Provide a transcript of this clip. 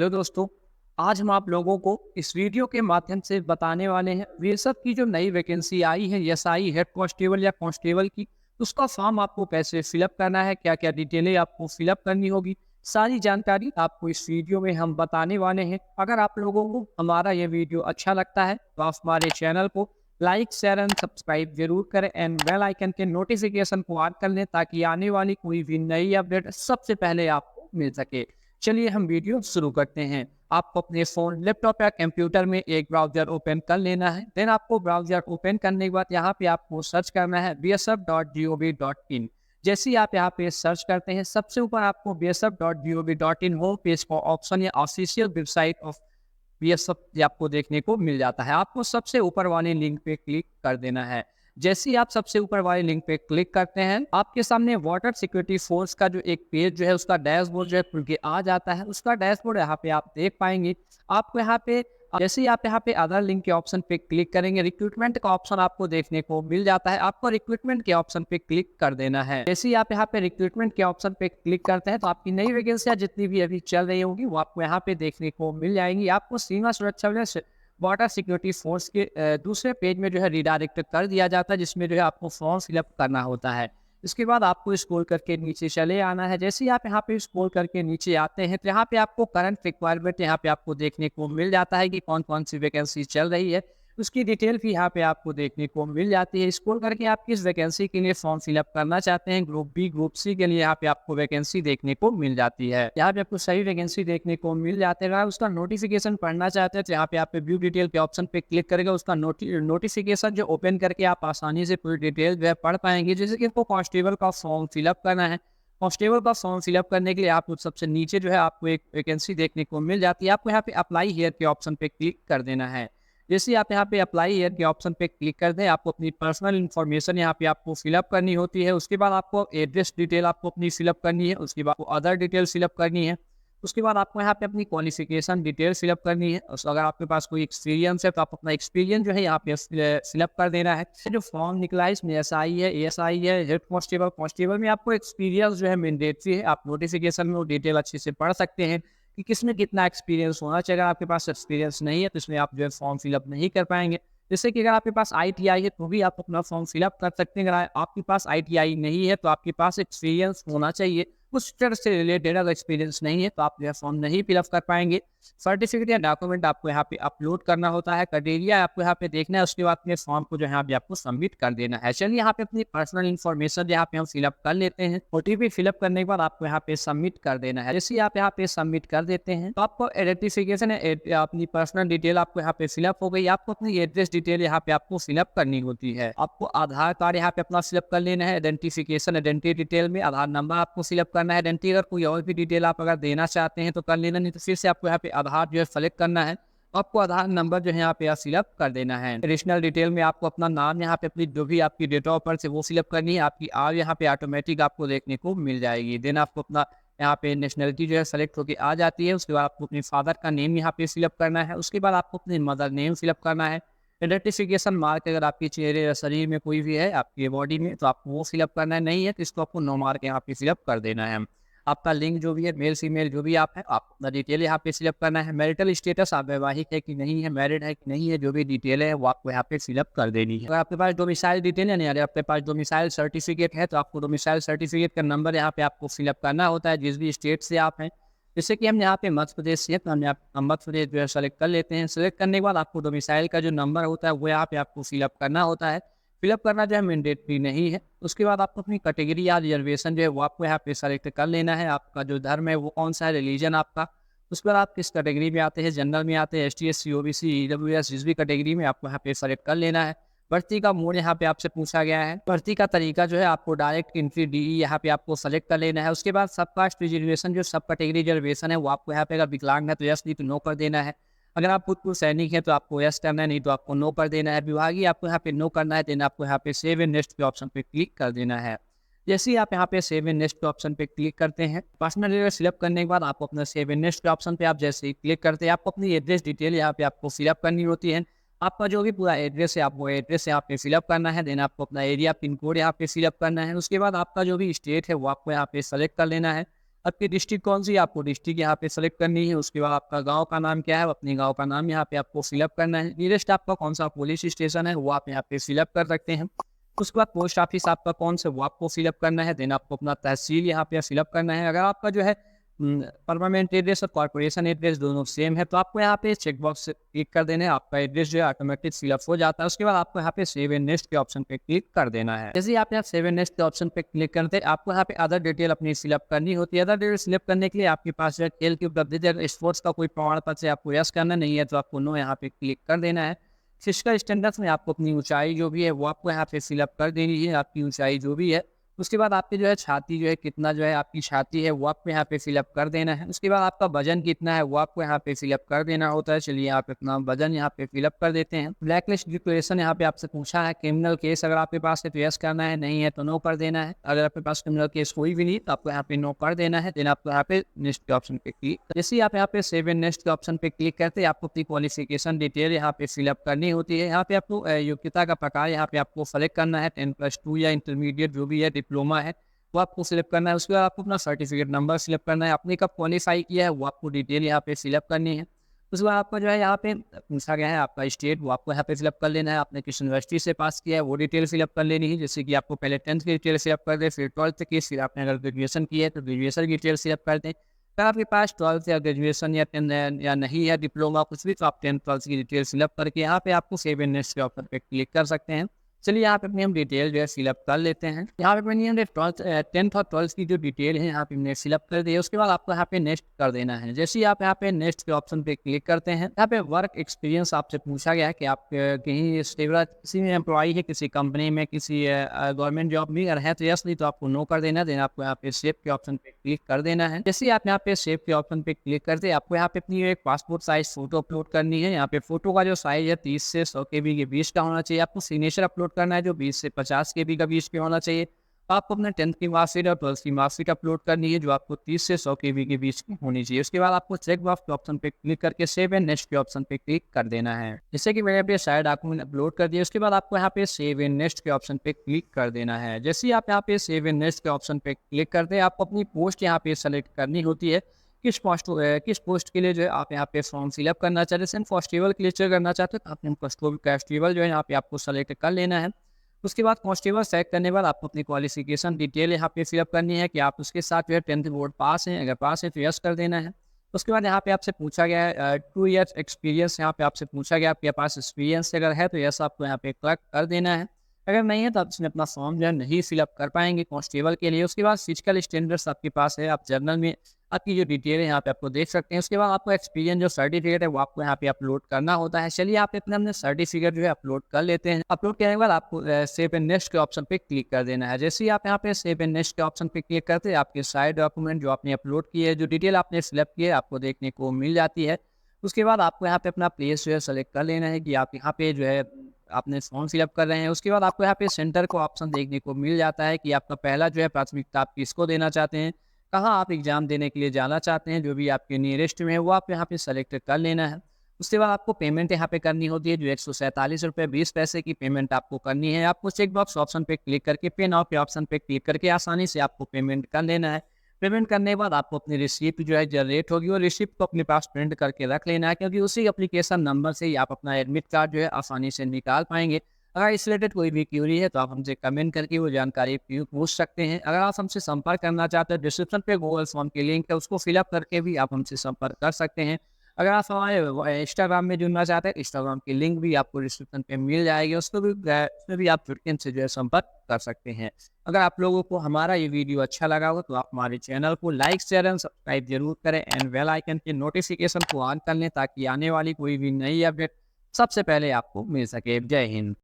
Hello दोस्तों। आज हम आप लोगों को इस वीडियो के माध्यम से बताने वाले हैं बीएसएफ की जो नई वैकेंसी आई है एसआई हेड कांस्टेबल या कांस्टेबल की। उसका फॉर्म आपको कैसे फिलअप करना है, क्या क्या डिटेलें आपको फिलअप करनी होगी, सारी जानकारी आपको इस वीडियो में हम बताने वाले हैं। अगर आप लोगों को हमारा ये वीडियो अच्छा लगता है तो आप हमारे चैनल को लाइक शेयर एंड सब्सक्राइब जरूर करें एंड बेल आइकन के नोटिफिकेशन को ऑन कर लें ताकि आने वाली कोई भी नई अपडेट सबसे पहले आपको मिल सके। चलिए हम वीडियो शुरू करते हैं। आपको अपने फ़ोन, लैपटॉप या कंप्यूटर में एक ब्राउज़र ओपन कर लेना है। देन आपको ब्राउज़र ओपन करने के बाद यहाँ पे आपको सर्च करना है bsf.gov.in। जैसे ही आप यहाँ पे सर्च करते हैं, सबसे ऊपर आपको bsf.gov.in होम पेज का ऑप्शन या ऑफिशियल वेबसाइट ऑफ बीएसएफ आपको देखने को मिल जाता है। आपको सबसे ऊपर वाले लिंक पे क्लिक कर देना है। जैसे ही आप सबसे ऊपर वाले लिंक पे क्लिक करते हैं, आपके सामने वाटर सिक्योरिटी फोर्स का जो एक पेज जो है उसका डैशबोर्ड जो है खुल के आ जाता है। उसका डैशबोर्ड यहाँ पे आप देख पाएंगे। आपको यहाँ पे जैसे ही आप यहाँ पे अदर लिंक के ऑप्शन पे क्लिक करेंगे, रिक्रूटमेंट का ऑप्शन आपको देखने को मिल जाता है। आपको रिक्रूटमेंट के ऑप्शन पे क्लिक कर देना है। जैसे ही आप यहाँ पे रिक्रूटमेंट के ऑप्शन पे क्लिक करते हैं तो आपकी नई वैकेंसियां जितनी भी अभी चल रही होंगी वो आपको यहाँ पे देखने को मिल जाएंगी। आपको सीमा सुरक्षा वाटर सिक्योरिटी फोर्स के दूसरे पेज में जो है रिडायरेक्ट कर दिया जाता है, जिसमें जो है आपको फॉर्म फिलअप करना होता है। इसके बाद आपको स्क्रॉल करके नीचे चले आना है। जैसे ही आप यहाँ पे स्क्रॉल करके नीचे आते हैं तो यहाँ पे आपको करंट रिक्वायरमेंट यहाँ पे आपको देखने को मिल जाता है कि कौन कौन सी वैकेंसी चल रही है। उसकी डिटेल भी यहाँ पे आपको देखने को मिल जाती है। स्क्रॉल करके आप किस वैकेंसी के लिए फॉर्म फिलअप करना चाहते हैं, ग्रुप बी ग्रुप सी के लिए यहाँ पे आपको वैकेंसी देखने को मिल जाती है। यहाँ पे आपको सही वैकेंसी देखने को मिल जाते हैं। उसका नोटिफिकेशन पढ़ना चाहते हैं तो यहाँ पे आप व्यू डिटेल के ऑप्शन पे क्लिक करेगा। उसका नोटिफिकेशन जो ओपन करके आप आसानी से पूरी डिटेल जो है पढ़ पाएंगे। जैसे कि आपको कांस्टेबल का फॉर्म फिलअप करना है। कांस्टेबल का फॉर्म फिलअप करने के लिए आप सबसे नीचे जो है आपको एक वैकेंसी देखने को मिल जाती है। आपको यहाँ पे अप्लाई हियर के ऑप्शन पे क्लिक कर देना है। जैसे ही आप यहाँ पे अप्लाई हियर के ऑप्शन पे क्लिक कर दें, आपको अपनी पर्सनल इन्फॉर्मेशन यहाँ पे आपको फिलअप करनी होती है। उसके बाद आपको एड्रेस डिटेल आपको अपनी फिलअप करनी है। उसके बाद अदर डिटेल फिलअप करनी है। उसके बाद आपको यहाँ पे अपनी क्वालिफिकेशन डिटेल फिलअप करनी है। अगर आपके पास कोई एक्सपीरियंस है तो आप अपना एक्सपीरियंस जो है यहाँ पे फिलअप कर देना है। जो फॉर्म निकला है इसमें एसआई है, एएसआई है, हेड कांस्टेबल, कांस्टेबल में आपको एक्सपीरियंस जो है मैंडेटरी है। आप नोटिफिकेशन में वो डिटेल अच्छे से पढ़ सकते हैं कि किसमें कितना एक्सपीरियंस होना चाहिए। अगर आपके पास एक्सपीरियंस नहीं है तो इसमें आप जो है फॉर्म फिलअप नहीं कर पाएंगे। जैसे कि अगर आपके पास आईटीआई है तो भी आप अपना फॉर्म फिलअप कर सकते हैं। अगर आपके पास आईटीआई नहीं है तो आपके पास एक्सपीरियंस होना चाहिए। उस तरह से रिलेटेड अगर एक्सपीरियंस नहीं है तो आप जो है फॉर्म नहीं फिलअप कर पाएंगे। सर्टिफिकेट या डॉक्यूमेंट आपको यहाँ पे अपलोड करना होता है। क्राइटेरिया आपको यहाँ पे देखना है। उसके बाद अपने फॉर्म को जो है पे आपको सबमिट कर देना है। चलिए यहाँ पे अपनी पर्सनल इन्फॉर्मेशन यहाँ पे हम फिलअप कर लेते हैं। ओटीपी फिलअप करने के बाद आपको यहाँ पे सबमिट कर देना है। जैसे आप यहाँ पे सबमिट कर देते हैं तो आपको आइडेंटिफिकेशन है, अपनी पर्सनल डिटेल आपको यहाँ पे फिलअप हो गई। आपको अपनी एड्रेस डिटेल यहाँ पे आपको फिलअप करनी होती है। आपको आधार कार्ड यहाँ पे अपना फिलअप कर लेना है। आइडेंटिफिकेशन आइडेंटिटी डिटेल में आधार नंबर आपको फिलअप करना है। आइडेंटिटी अगर कोई और भी डिटेल आप अगर देना चाहते हैं तो कर लेना, नहीं तो फिर से आपको यहाँ पे आधार जो है सेलेक्ट करना है। आपको आधार नंबर जो है यहाँ पे फिलअप कर देना है। एडिशनल डिटेल में आपको अपना नाम यहाँ पे अपनी जो भी आपकी डेट ऑफ बर्थ है वो फिलअप करनी है। आपकी आर यहाँ पे ऑटोमेटिक आपको देखने को मिल जाएगी। देन आपको अपना यहाँ पे नेशनलिटी जो है सेलेक्ट होकर आ जाती है। उसके बाद आपको अपने फादर का नेम यहाँ पे फिलअप करना है। उसके बाद आपको अपने मदर नेम फिलअप करना है। आइडेंटिफिकेशन मार्क अगर आपके चेहरे या शरीर में कोई भी है आपकी बॉडी में तो आपको वो फिलअप करना है। नहीं है तो इसको आपको नो मार्क यहाँ पे फिलअप कर देना है। आपका लिंग जो भी है, मेल फीमेल जो भी आप है, आप अपना डिटेल यहाँ पे फिलअप करना है। मैरिटल स्टेटस आप वैवाहिक है कि नहीं है, मैरिड है कि नहीं है, जो भी डिटेल है वो आपको यहाँ पे फिलअप कर देनी है। अगर आपके पास डोमिसाइल डिटेल है, नहीं अगर आपके पास डोमिसाइल सर्टिफिकेट है तो आपको डोमिसाइल सर्टिफिकेट का नंबर यहाँ पे आपको फिलअप करना होता है जिस भी स्टेट से आप हैं। जैसे कि हम यहाँ पे मध्य प्रदेश से तो हम मध्य प्रदेश जो है सेलेक्ट कर लेते हैं। सेलेक्ट करने के बाद आपको डोमिसाइल का जो नंबर होता है वो यहाँ पे आपको फिलअप करना होता है। फिलअप करना जो है मैंडेटरी नहीं है। उसके बाद आपको अपनी कैटेगरी या रिजर्वेशन जो है वो आपको यहाँ पे सेलेक्ट कर लेना है। आपका जो धर्म है वो कौन सा है, रिलीजन आपका। उसके बाद आप किस कैटेगरी में आते हैं, जनरल में आते हैं, एसटी एससी ओबीसी ईडब्ल्यूएस, जिस भी कैटेगरी में आपको यहाँ पे सेलेक्ट कर लेना है। भर्ती का मोड यहाँ पे आपसे पूछा गया है। भर्ती का तरीका जो है आपको डायरेक्ट एंट्री डीई यहाँ पे आपको सेलेक्ट कर लेना है। उसके बाद सब कास्ट रिजर्वेशन जो सब कैटेगरी रिजर्वेशन है वो आपको यहाँ पे अगर विकलांग है तो यस, नहीं तो नो कर देना है। अगर आप भूतपूर्व सैनिक हैं तो आपको यस करना है, नहीं तो आपको नो कर देना है। विभागीय आपको यहाँ पे नो करना है। देन आपको यहाँ पे सेव एंड नेक्स्ट के ऑप्शन पे क्लिक कर देना है। जैसे ही आप यहाँ पे सेव एंड नेक्स्ट के ऑप्शन पे क्लिक करते हैं, पर्सनल डिटेल फिलअप करने के बाद आपको अपना सेव एंड नेक्स्ट के ऑप्शन पे आप जैसे ही क्लिक करते हैं आपको अपनी एड्रेस डिटेल यहाँ पे आपको फिलअप करनी होती है। आपका जो भी पूरा एड्रेस है आप वो एड्रेस यहाँ पे फिलअप करना है। देन आपको अपना एरिया पिन कोड यहाँ पे फिलअप करना है। उसके बाद आपका जो भी स्टेट है वो आपको यहाँ पे सेलेक्ट कर लेना है। आपकी डिस्ट्रिक्ट कौन सी है, आपको डिस्ट्रिक्ट यहाँ पे सेलेक्ट करनी है। उसके बाद आपका गाँव का नाम क्या है, अपने गाँव का नाम यहाँ पे आपको फिलअप करना है। नियरेस्ट आपका कौन सा पुलिस स्टेशन है वो आप यहाँ पे फिलअप कर सकते हैं। उसके बाद पोस्ट ऑफिस आपका कौन सा वो आपको फिलअप करना है। देन आपको अपना तहसील यहाँ पे फिलअप करना है। अगर आपका जो है परमानेंट एड्रेस और कॉर्पोरेशन एड्रेस दोनों सेम है तो आपको यहाँ पे चेक बॉक्स क्लिक कर देना है। आपका एड्रेस जो है ऑटोमेटिक फिलअप हो जाता है। उसके बाद आपको यहाँ पे सेव एंड नेक्स्ट के ऑप्शन पे क्लिक कर देना है। जैसे ही आप यहाँ सेव एंड नेक्स्ट के ऑप्शन पे क्लिक करते हैं आपको यहाँ पे अदर डिटेल अपनी फिलअप करनी होती है। अदर डिटेल फिलअप करने के लिए आपके पास जो है खेल की उपलब्धि स्पोर्ट्स का कोई प्रमाण पत्र आपको यस करना नहीं है तो आपको नो यहाँ पे क्लिक कर देना है। फिजिकल स्टैंडर्ड्स में आपको अपनी ऊंचाई जो भी है वो आपको यहाँ पे फिलअप कर देनी है, आपकी ऊंचाई जो भी है। उसके बाद आपकी जो है छाती जो है कितना जो है आपकी छाती है वो आपको यहाँ पे फिलअप कर देना है। उसके बाद आपका वजन कितना है वो आपको यहाँ पे फिलअप कर देना होता है। चलिए आप अपना वजन यहाँ पे फिलअप कर देते हैं। ब्लैक लिस्ट डिक्लेरेशन यहाँ पे आपसे पूछा है। क्रिमिनल केस अगर आपके पास है तो यस करना है, नहीं है तो नो कर देना है। अगर आपके पास क्रिमिनल केस कोई भी नहीं तो आपको यहाँ पे नो कर देना है। देन आपको यहाँ पे नेक्स्ट के ऑप्शन पे क्लिक, जैसे आप यहाँ पे सेव एंड नेक्स्ट के ऑप्शन पे क्लिक करते हैं आपको अपनी क्वालिफिकेशन डिटेल यहाँ पे फिलअप करनी होती है। यहाँ पे आपको योग्यता का प्रकार यहाँ पे आपको सेलेक्ट करना है। 10+2 या इंटरमीडिएट जो भी है, डिप्लोमा है वो आपको सिलेक्ट करना है। उसके बाद आपको अपना सर्टिफिकेट नंबर सिलेक्ट करना है। आपने कब क्वालिफाई किया है वो आपको डिटेल यहाँ पे सिलेक्ट करनी है। उसके बाद आपका जो है यहाँ पे पूछा गया है आपका स्टेट, वो आपको यहाँ पे फिलअप कर लेना है। आपने किस यूनिवर्सिटी से पास किया है वो डिटेल फिलअप कर लेनी है। जैसे कि आपको पहले 10th की डिटेल फिलअप कर दे, फिर 12th की, फिर आपने अगर ग्रेजुएशन की है तो ग्रेजुएशन की डिटेल फिलअप कर दें। अगर आपके पास 12th या ग्रेजुएशन या 10 या नहीं है डिप्लोमा कुछ भी तो आप 10th-12th की डिटेल फिलअप करके यहाँ पे आपको सेव एंड नेक्स्ट के ऑप्शन पे क्लिक कर सकते हैं। चलिए यहाँ पे अपनी हम डिटेल जो है फिलअप कर लेते हैं। यहाँ पे अपनी हमने 10th और 12th की जो डिटेल है यहाँ पे हमने फिलअप कर दी है। उसके बाद आपको यहाँ पे नेक्स्ट कर देना है। जैसे ही आप यहाँ पे नेक्स्ट के ऑप्शन पे क्लिक करते हैं यहाँ पे वर्क एक्सपीरियंस आपसे पूछा गया है कि आप कहीं स्टेबल किसी में एम्प्लॉई है, किसी कंपनी में, किसी गवर्नमेंट जॉब में अगर है तो यस, नहीं तो आपको नो कर देना। देन आपको यहाँ पे सेव के ऑप्शन पे क्लिक कर देना है। जैसे ही आप यहाँ पे सेव के ऑप्शन पे क्लिक करते हैं आपको यहाँ पे अपनी एक पासपोर्ट साइज फोटो अपलोड करनी है। यहाँ पे फोटो का जो साइज है 30 से 100 KB के बीच का होना चाहिए। आपको सिग्नेचर अपलोड करना है जो 20 से 50 KB का बीच में होना चाहिए। आपको अपने 10th की मार्कशीट और 12th की मार्कशीट अपलोड करनी है जो आपको 30 से 100 KB के बीच की होनी चाहिए। उसके बाद आपको चेक बॉक्स के ऑप्शन पे क्लिक करके सेव एंड नेक्स्ट के ऑप्शन पे क्लिक कर देना है। जैसे कि मैंने अपने सारे डॉक्यूमेंट अपलोड कर दिए उसके बाद आपको यहाँ पे सेव एंड नेक्स्ट के ऑप्शन पे क्लिक कर देना है। जैसे ही आप यहाँ पे सेव एंड नेक्स्ट के ऑप्शन पे क्लिक करते हैं आपको अपनी पोस्ट यहाँ पे सेलेक्ट करनी होती है। किस पोस्ट के लिए जो है आप यहाँ पे फॉर्म फिलअप करना चाहते हैं। सेंट कांस्टेबल के लिए करना चाहते हैं तो आपने कांस्टेबल जो है यहाँ पे आपको सेलेक्ट कर लेना है। उसके बाद कांस्टेबल सेलेक्ट करने के बाद आपको अपनी क्वालिफिकेशन डिटेल यहाँ पे फिलअप करनी है कि आप उसके साथ जो है 10th बोर्ड पास हैं। अगर पास है तो यस कर देना है। उसके बाद यहाँ पे आपसे पूछा गया है 2 ईयर्स एक्सपीरियंस, यहाँ पे आपसे पूछा गया आपके पास एक्सपीरियंस अगर है तो यस आपको यहाँ पे क्लिक कर देना है। अगर नहीं है तो आप इसमें अपना फॉर्म जो है नहीं फिलअप कर पाएंगे कांस्टेबल के लिए। उसके बाद फिजिकल स्टैंडर्ड्स आपके पास है, आप जर्नल में आपकी जो डिटेल है यहाँ पे आपको देख सकते हैं। उसके बाद आपको एक्सपीरियंस जो सर्टिफिकेट है वो आपको यहाँ पे अपलोड करना होता है। चलिए आप अपने सर्टिफिकेट जो है अपलोड कर लेते हैं। अपलोड करने के बाद आपको सेव एंड नेक्स्ट के ऑप्शन पे क्लिक कर देना है। जैसे ही आप यहाँ पे सेव एंड नेक्स्ट के ऑप्शन पे क्लिक करते हैं आपके सारे डॉक्यूमेंट जो आपने अपलोड किए है, जो डिटेल आपने फिलअप की है आपको देखने को मिल जाती है। उसके बाद आपको यहाँ पे अपना प्लेस जो है सेलेक्ट कर लेना है कि आप यहाँ पे जो है आपने फॉर्म फिलअप कर रहे हैं। उसके बाद आपको यहाँ पे सेंटर को ऑप्शन देखने को मिल जाता है कि आपका पहला जो है प्राथमिकता आप किसको देना चाहते हैं, कहाँ आप एग्जाम देने के लिए जाना चाहते हैं, जो भी आपके नियरेस्ट में है वो आप यहाँ पे सेलेक्ट कर लेना है। उसके बाद आपको पेमेंट यहाँ पे करनी होती है जो 147 रुपये 20 पैसे की पेमेंट आपको करनी है। आपको चेक बॉक्स ऑप्शन पे क्लिक करके पे नाउ के ऑप्शन पे क्लिक करके आसानी से आपको पेमेंट कर लेना है। पेमेंट करने के बाद आपको अपनी रिसिप्ट जो है जनरेट होगी और रिसिप्ट को अपने पास प्रिंट करके रख लेना है क्योंकि उसी एप्लीकेशन नंबर से ही आप अपना एडमिट कार्ड जो है आसानी से निकाल पाएंगे। अगर इस रिलेटेड कोई भी क्यूरी है तो आप हमसे कमेंट करके वो जानकारी पूछ सकते हैं। अगर आप हमसे संपर्क करना चाहते हैं डिस्क्रिप्शन पे गूगल फॉर्म की लिंक है, उसको फिलअप करके भी आप हमसे संपर्क कर सकते हैं। अगर आप हमारे इंस्टाग्राम में जुड़ना चाहते हैं इंस्टाग्राम की लिंक भी आपको डिस्क्रिप्शन पे मिल जाएगी, उसमें भी आप जुड़ के हमसे जो है संपर्क कर सकते हैं। अगर आप लोगों को हमारा ये वीडियो अच्छा लगा हो तो आप हमारे चैनल को लाइक शेयर एंड सब्सक्राइब जरूर करें एंड बेल आइकन के नोटिफिकेशन को ऑन कर लें ताकि आने वाली कोई भी नई अपडेट सबसे पहले आपको मिल सके। जय हिंद।